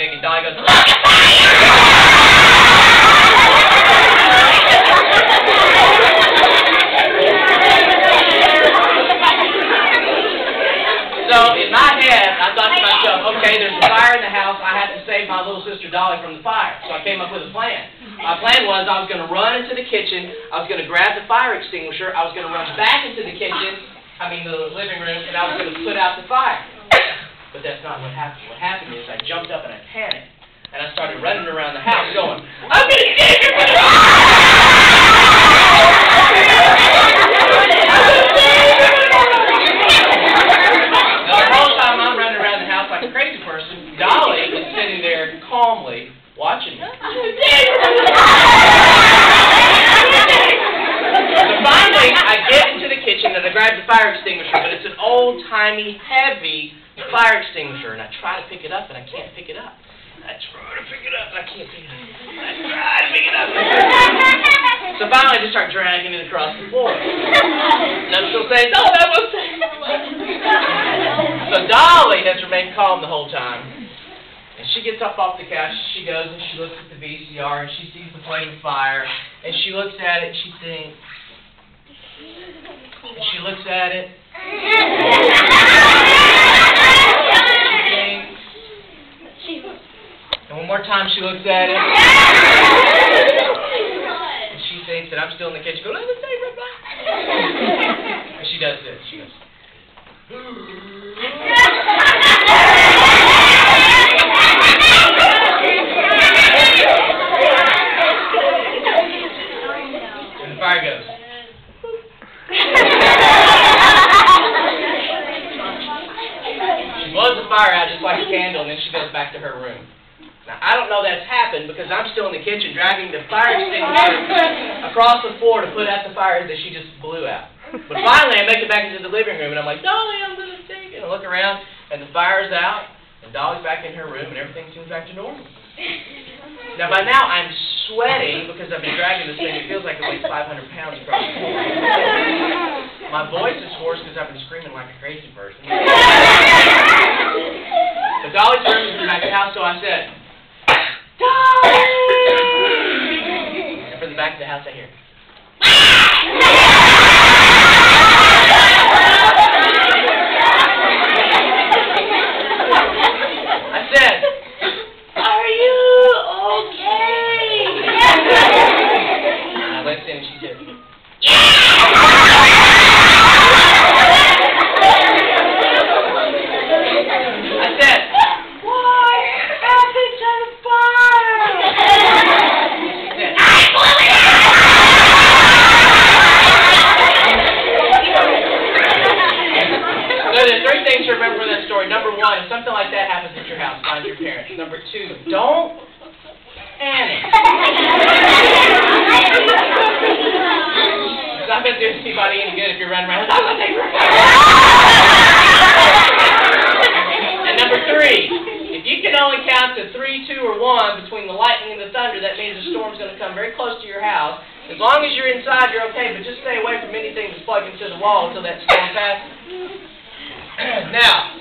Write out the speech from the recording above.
big, and Dolly goes, "Look at fire!" So in my head, I thought to myself, okay, there's a fire in the house. I have to save my little sister Dolly from the fire. So I came up with a plan. My plan was I was going to run into the kitchen. I was going to grab the fire extinguisher. I was going to run back into the kitchen, the living room, and I was going to put out the fire. But that's not what happened. What happened is I jumped up and I panicked. And I started running around the house going, I'm going to save you from the fire! Like a crazy person, Dolly is sitting there calmly watching me. So finally, I get into the kitchen and I grab the fire extinguisher, but it's an old-timey, heavy fire extinguisher, and I try to pick it up and I can't pick it up. I try to pick it up and I can't pick it up. I try to pick it up. So finally, I just start dragging it across the floor. And I'm still saying, no, that was So Dolly has remained calm the whole time. And she gets up off the couch, she goes and she looks at the VCR and she sees the flame of fire. And she looks at it and she thinks. And she looks at it. She thinks. And one more time she looks at it. And she thinks that I'm still in the kitchen going, let me say right back. And she does this. She goes. And the fire goes. She blows the fire out just like a candle, and then she goes back to her room. Now, I don't know that's happened because I'm still in the kitchen dragging the fire extinguisher across the floor to put out the fire that she just blew out. But finally, I make it back into the living room, and I'm like, Dolly, I'm going to take it. And I look around, and the fire's out, and Dolly's back in her room, and everything seems back to normal. Now, by now, I'm sweating because I've been dragging this thing. It feels like it weighs 500 pounds across the floor. My voice is hoarse because I've been screaming like a crazy person. But Dolly's room is in the back of the house, so I said, Dolly! And from the back of the house, I hear, remember that story. Number one, if something like that happens at your house, find your parents. Number two, don't panic. It's not going to do anybody any good if you're running around. And number three, if you can only count to 3, 2, or 1 between the lightning and the thunder, that means the storm's going to come very close to your house. As long as you're inside, you're okay, but just stay away from anything that's plugged into the wall until that storm passes. Now,